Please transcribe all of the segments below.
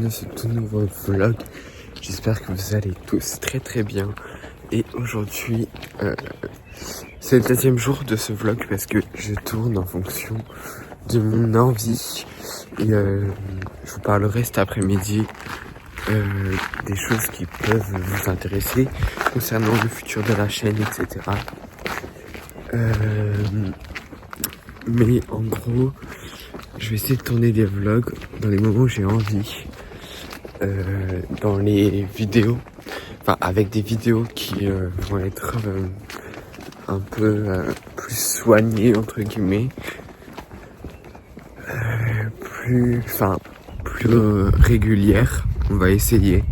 dans ce tout nouveau vlog. J'espère que vous allez tous très très bien. Et aujourd'hui, c'est le 10e jour de ce vlog parce que je tourne en fonction de mon envie. Et je vous parlerai cet après-midi des choses qui peuvent vous intéresser concernant le futur de la chaîne, etc. Mais en gros, je vais essayer de tourner des vlogs dans les moments où j'ai envie, dans les vidéos, enfin avec des vidéos qui vont être un peu plus soignées entre guillemets, plus régulières. On va essayer.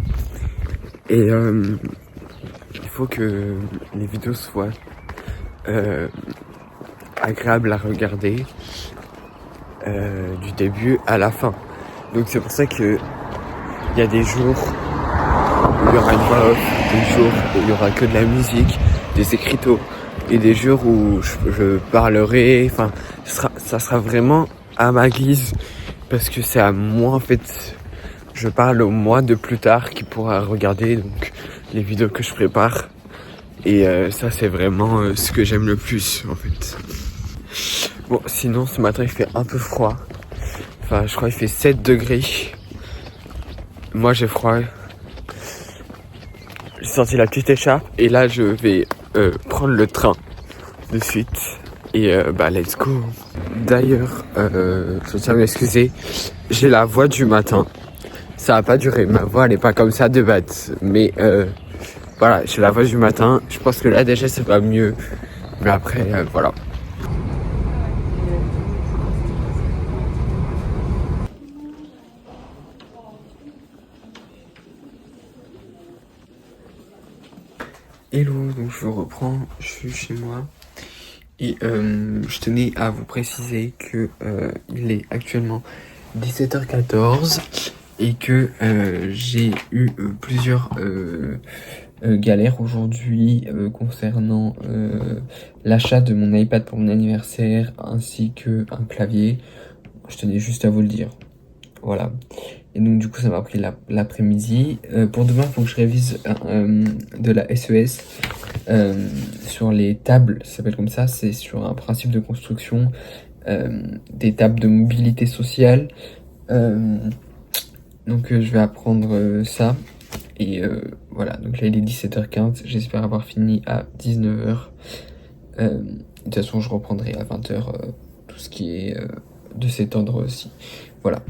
Et il faut que les vidéos soient agréables à regarder du début à la fin. Donc c'est pour ça que il y a des jours où il y aura une voix off, des jours où il y aura que de la musique, des écriteaux, et des jours où je parlerai, enfin ça sera vraiment à ma guise, parce que c'est à moi en fait, je parle au moi de plus tard qui pourra regarder donc les vidéos que je prépare. Et ça c'est vraiment ce que j'aime le plus en fait. Bon, sinon ce matin il fait un peu froid. Enfin je crois qu'il fait 7 degrés. Moi j'ai froid. J'ai sorti la petite écharpe et là je vais prendre le train de suite. Et let's go. D'ailleurs, je tiens à m'excuser. J'ai la voix du matin. Ça va pas durer. Ma voix elle est pas comme ça de base. Mais voilà, j'ai la voix du matin. Je pense que là déjà ça va mieux. Mais après, voilà. Hello, donc je reprends, je suis chez moi. Et je tenais à vous préciser que il est actuellement 17h14 et que j'ai eu plusieurs galères aujourd'hui concernant l'achat de mon iPad pour mon anniversaire ainsi que un clavier. Je tenais juste à vous le dire. Voilà. Et donc du coup ça m'a pris l'après-midi. Pour demain il faut que je révise de la SES sur les tables, ça s'appelle comme ça, c'est sur un principe de construction des tables de mobilité sociale. Donc je vais apprendre ça. Et voilà, donc là il est 17h15, j'espère avoir fini à 19h. De toute façon je reprendrai à 20h tout ce qui est de cet ordre aussi. Voilà.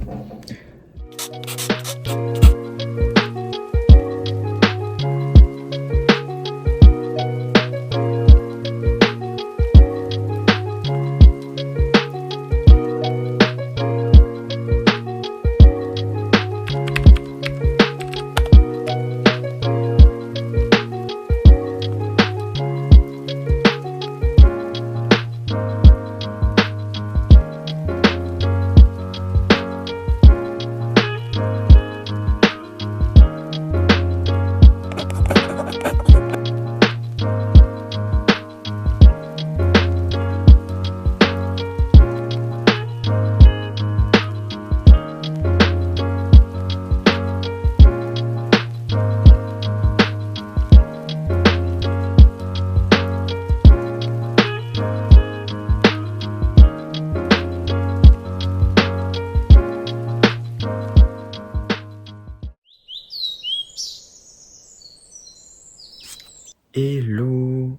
Hello,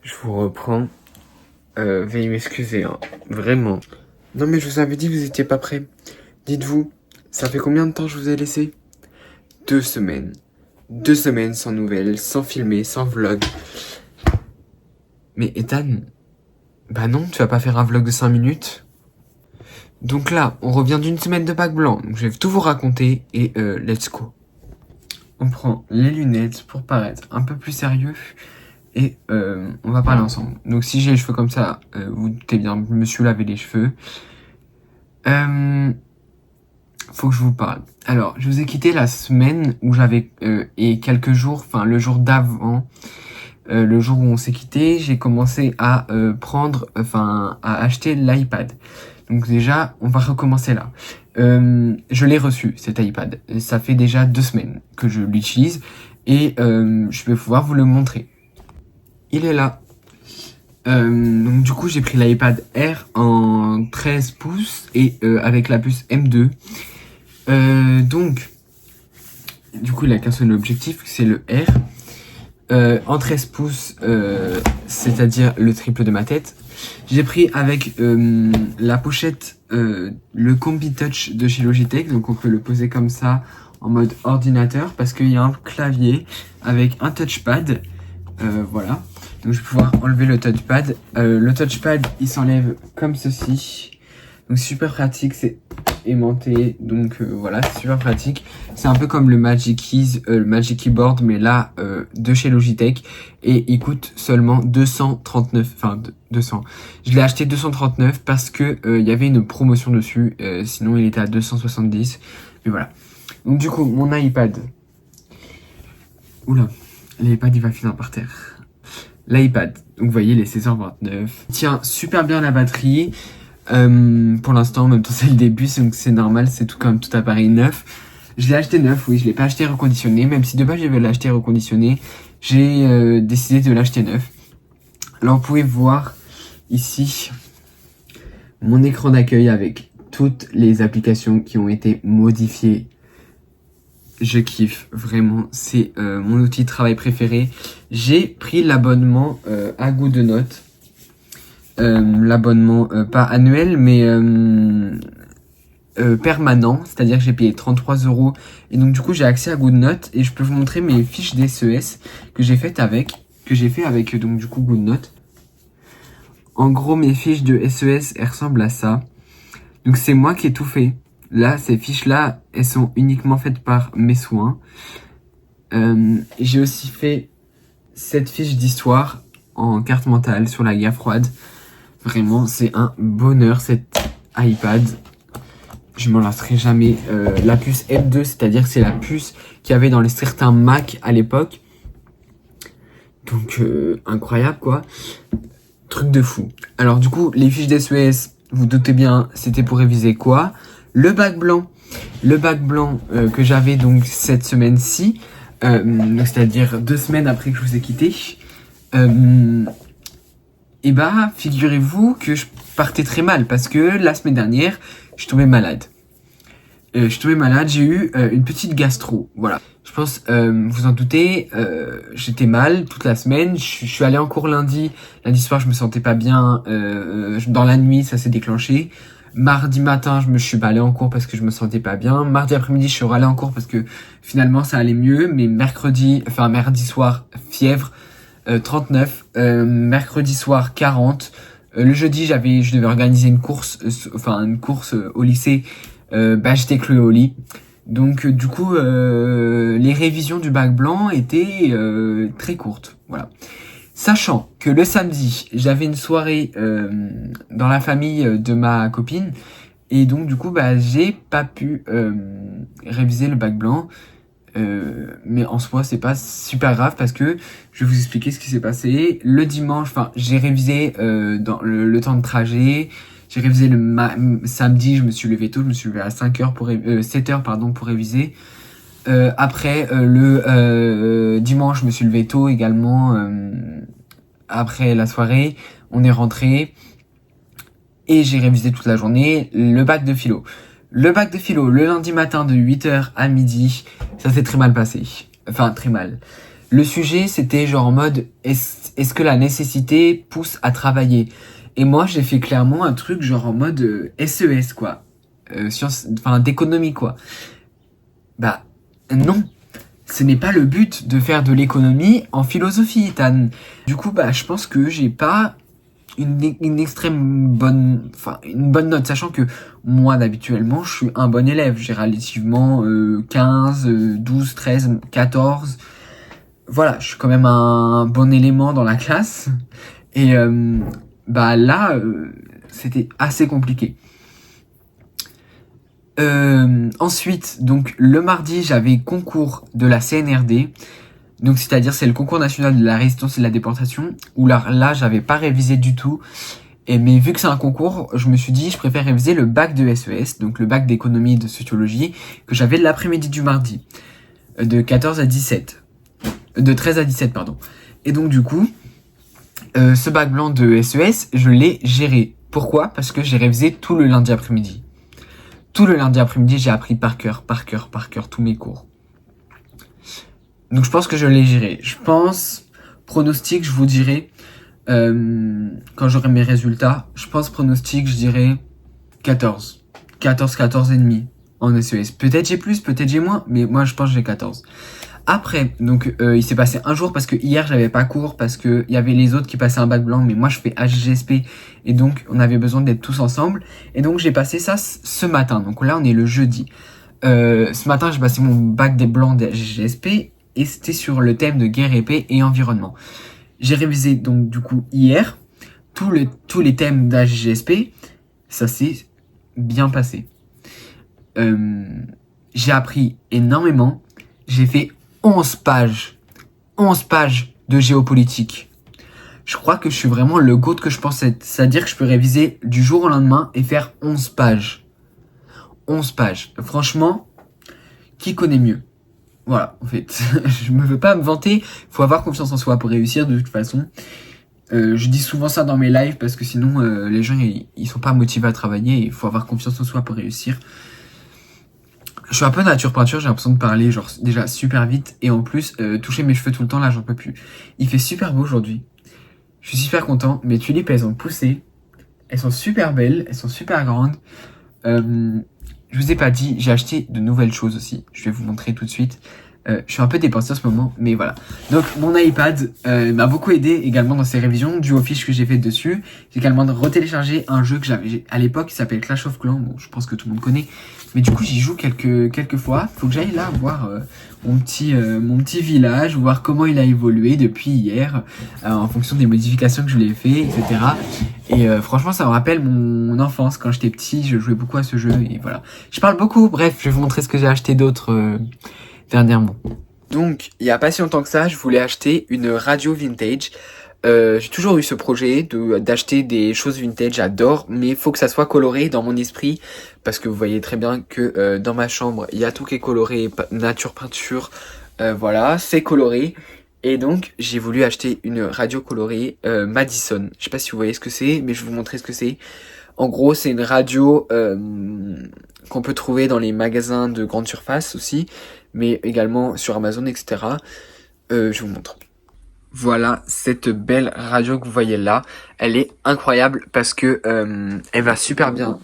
je vous reprends. Veuillez m'excuser, hein, vraiment. Non mais je vous avais dit que vous étiez pas prêts. Dites-vous, ça fait combien de temps je vous ai laissé? 2 semaines. 2 semaines sans nouvelles, sans filmer, sans vlog. Mais Ethan, bah non, tu vas pas faire un vlog de 5 minutes? Donc là, on revient d'une semaine de bac blanc. Donc je vais tout vous raconter et let's go. On prend les lunettes pour paraître un peu plus sérieux et on va parler ensemble. Donc si j'ai les cheveux comme ça, vous doutez bien, je me suis lavé les cheveux. Faut que je vous parle. Alors, je vous ai quitté la semaine où j'avais et quelques jours, enfin le jour d'avant, le jour où on s'est quitté, j'ai commencé à à acheter l'iPad. Donc déjà, on va recommencer là. Je l'ai reçu, cet iPad. Ça fait déjà 2 semaines que je l'utilise et je vais pouvoir vous le montrer. Il est là. Donc du coup j'ai pris l'iPad Air en 13 pouces et avec la puce M2. Donc du coup il a qu'un seul objectif, c'est le R. En 13 pouces, c'est-à-dire le triple de ma tête. J'ai pris avec la pochette le Combi Touch de chez Logitech, donc on peut le poser comme ça en mode ordinateur parce qu'il y a un clavier avec un touchpad, voilà. Donc je vais pouvoir enlever le touchpad. Le touchpad il s'enlève comme ceci, donc super pratique, c'est aimanté, donc voilà, c'est super pratique. C'est un peu comme le Magic Keys, le Magic Keyboard, mais là de chez Logitech, et il coûte seulement 239, enfin 200. Je l'ai acheté 239 parce que il y avait une promotion dessus, sinon il était à 270. Mais voilà. Donc du coup mon iPad, oula, l'iPad il va finir par terre. L'iPad, donc vous voyez les 16h29, tient super bien la batterie. Pour l'instant, en même temps c'est le début, donc c'est normal, c'est tout comme tout appareil neuf. Je l'ai acheté neuf, oui, je l'ai pas acheté reconditionné, même si de base je vais l'acheter reconditionné, j'ai décidé de l'acheter neuf. Alors vous pouvez voir ici mon écran d'accueil avec toutes les applications qui ont été modifiées. Je kiffe, vraiment, c'est mon outil de travail préféré. J'ai pris l'abonnement à Goodnote. L'abonnement pas annuel mais permanent, c'est-à-dire que j'ai payé 33 € et donc du coup j'ai accès à Goodnote et je peux vous montrer mes fiches d'SES que j'ai fait avec donc du coup Goodnote. En gros mes fiches de SES elles ressemblent à ça, donc c'est moi qui ai tout fait. Là ces fiches là elles sont uniquement faites par mes soins. J'ai aussi fait cette fiche d'histoire en carte mentale sur la guerre froide. Vraiment, c'est un bonheur cet iPad. Je m'en lasserai jamais. La puce M2, c'est-à-dire que c'est la puce qu'il y avait dans les certains Mac à l'époque. Donc, incroyable quoi. Truc de fou. Alors du coup, les fiches d'SES, vous doutez bien, c'était pour réviser quoi? Le bac blanc. Le bac blanc que j'avais donc cette semaine-ci. C'est-à-dire 2 semaines après que je vous ai quitté. Et bah, figurez-vous que je partais très mal parce que la semaine dernière, je suis tombé malade. J'ai eu une petite gastro, voilà. Je pense, vous en doutez, j'étais mal toute la semaine. Je suis allé en cours lundi. Lundi soir, je me sentais pas bien. Dans la nuit, ça s'est déclenché. Mardi matin, je suis pas allé en cours parce que je me sentais pas bien. Mardi après-midi, je suis allé en cours parce que finalement, ça allait mieux. Mais mardi soir, fièvre. 39, mercredi soir 40, le jeudi je devais organiser une course, au lycée, j'étais cloué au lit. Donc du coup les révisions du bac blanc étaient très courtes, voilà. Sachant que le samedi j'avais une soirée dans la famille de ma copine et donc du coup j'ai pas pu réviser le bac blanc. Mais en soi c'est pas super grave parce que je vais vous expliquer ce qui s'est passé. Le dimanche, j'ai révisé dans le temps de trajet. J'ai révisé samedi, je me suis levé tôt, je me suis levé à 7h pour réviser. Après le dimanche, je me suis levé tôt également. Après la soirée, on est rentré et j'ai révisé toute la journée le bac de philo. Le bac de philo, le lundi matin de 8h à midi, ça s'est très mal passé. Enfin, très mal. Le sujet, c'était genre en mode, est-ce que la nécessité pousse à travailler? Et moi, j'ai fait clairement un truc genre en mode SES, quoi. D'économie, quoi. Bah, non. Ce n'est pas le but de faire de l'économie en philosophie, Ethan. Du coup, je pense que j'ai pas une extrême bonne, une bonne note, sachant que moi d'habituellement je suis un bon élève, j'ai relativement 15, 12, 13, 14, voilà, je suis quand même un bon élément dans la classe, et là c'était assez compliqué. Ensuite, donc le mardi j'avais concours de la CNRD. Donc c'est-à-dire c'est le concours national de la résistance et de la déportation où là j'avais pas révisé du tout Mais vu que c'est un concours, je me suis dit, je préfère réviser le bac de SES, donc le bac d'économie et de sociologie, que j'avais l'après-midi du mardi, de 14 à 17. De 13 à 17, pardon. Et donc du coup, ce bac blanc de SES, je l'ai géré. Pourquoi ? Parce que j'ai révisé tout le lundi après-midi. Tout le lundi après-midi, j'ai appris par cœur, tous mes cours. Donc je pense que je l'ai géré. Je pense, pronostic, je vous dirai, quand j'aurai mes résultats, je pense pronostic, je dirais 14. 14 et demi en SES. Peut-être j'ai plus, peut-être j'ai moins, mais moi je pense que j'ai 14. Après, donc il s'est passé un jour parce que hier j'avais pas cours parce que il y avait les autres qui passaient un bac blanc, mais moi je fais HGSP et donc on avait besoin d'être tous ensemble. Et donc j'ai passé ça ce matin. Donc là on est le jeudi. Ce matin j'ai passé mon bac des blancs de HGSP et c'était sur le thème de guerre, épée et environnement. J'ai révisé donc du coup hier tous les thèmes d'HGSP. Ça s'est bien passé. J'ai appris énormément. J'ai fait 11 pages de géopolitique. Je crois que je suis vraiment le GOAT que je pensais. C'est-à-dire que je peux réviser du jour au lendemain et faire 11 pages. 11 pages. Franchement, qui connaît mieux ? Voilà, en fait. Je me veux pas me vanter. Faut avoir confiance en soi pour réussir de toute façon. Je dis souvent ça dans mes lives parce que sinon, les gens, ils sont pas motivés à travailler. Il faut avoir confiance en soi pour réussir. Je suis un peu nature peinture, j'ai l'impression de parler genre déjà super vite et en plus toucher mes cheveux tout le temps là j'en peux plus. Il fait super beau aujourd'hui. Je suis super content. Mes tulipes elles ont poussé. Elles sont super belles, elles sont super grandes. Je vous ai pas dit, j'ai acheté de nouvelles choses aussi. Je vais vous montrer tout de suite. Je suis un peu dépensé en ce moment, mais voilà. Donc mon iPad m'a beaucoup aidé également dans ces révisions, dû aux fiches que j'ai faites dessus. J'ai également retéléchargé un jeu que j'avais à l'époque qui s'appelle Clash of Clans. Bon, je pense que tout le monde connaît. Mais du coup, j'y joue quelques fois. Faut que j'aille là voir mon petit village, voir comment il a évolué depuis hier, en fonction des modifications que je lui ai fait, etc. Et franchement, ça me rappelle mon enfance. Quand j'étais petit, je jouais beaucoup à ce jeu. Et voilà. Je parle beaucoup. Bref, je vais vous montrer ce que j'ai acheté d'autre dernièrement. Donc, il y a pas si longtemps que ça, je voulais acheter une radio vintage. J'ai toujours eu ce projet d'acheter des choses vintage, j'adore, mais il faut que ça soit coloré dans mon esprit, parce que vous voyez très bien que dans ma chambre, il y a tout qui est coloré, nature peinture, voilà, c'est coloré. Et donc, j'ai voulu acheter une radio colorée Madison. Je sais pas si vous voyez ce que c'est, mais je vais vous montrer ce que c'est. En gros, c'est une radio qu'on peut trouver dans les magasins de grande surface aussi, mais également sur Amazon, etc. Je vous montre. Voilà cette belle radio que vous voyez là. Elle est incroyable parce que elle va super bien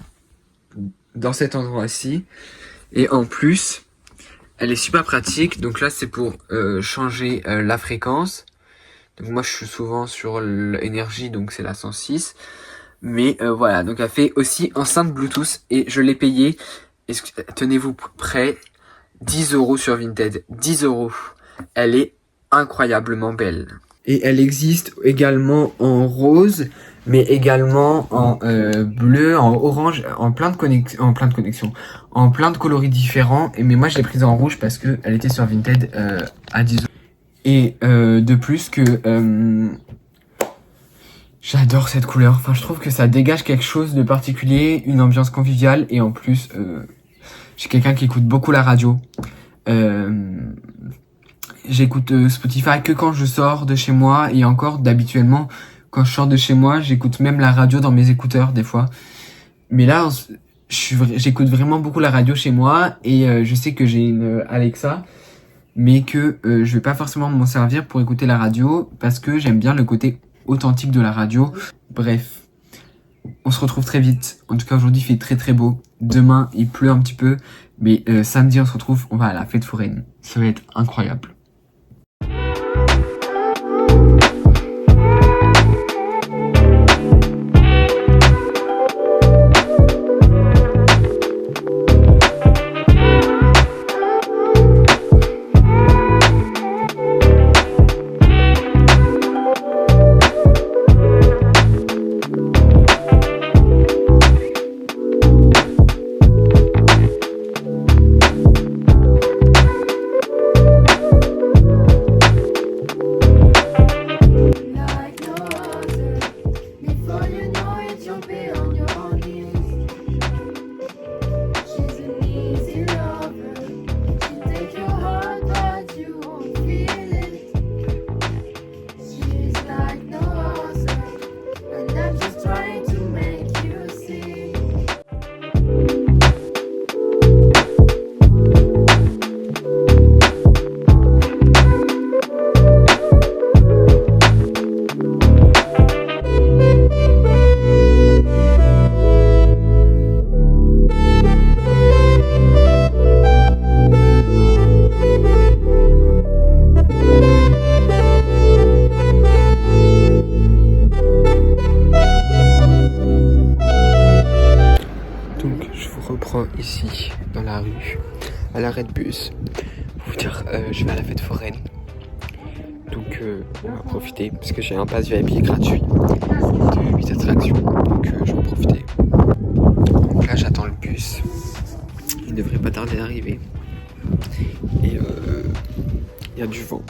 dans cet endroit-ci. Et en plus, elle est super pratique. Donc là, c'est pour changer la fréquence. Donc moi, je suis souvent sur l'énergie, donc c'est la 106. Mais voilà, donc elle fait aussi enceinte Bluetooth et je l'ai payé. Tenez-vous prêts, 10€ sur Vinted. 10€. Elle est incroyablement belle. Et elle existe également en rose, mais également en bleu, en orange, en plein de connexions, en plein de coloris différents. Mais moi je l'ai prise en rouge parce que elle était sur Vinted à 10€. Et de plus que j'adore cette couleur. Enfin, je trouve que ça dégage quelque chose de particulier, une ambiance conviviale et en plus, j'ai quelqu'un qui écoute beaucoup la radio. J'écoute Spotify que quand je sors de chez moi et encore d'habituellement quand je sors de chez moi, j'écoute même la radio dans mes écouteurs des fois. Mais là, j'écoute vraiment beaucoup la radio chez moi et je sais que j'ai une Alexa, mais que je vais pas forcément m'en servir pour écouter la radio parce que j'aime bien le côté authentique de la radio. Bref, on se retrouve très vite. En tout cas, aujourd'hui, il fait très très beau. Demain, il pleut un petit peu, mais samedi, on se retrouve. On va à la fête foraine. Ça va être incroyable. à l'arrêt de bus. Pour vous dire, je vais à la fête foraine. Donc on va profiter parce que j'ai un pass VIP gratuit de 8 attractions. Donc je vais en profiter. Donc là j'attends le bus. Il devrait pas tarder d'arriver. Et il y a du vent.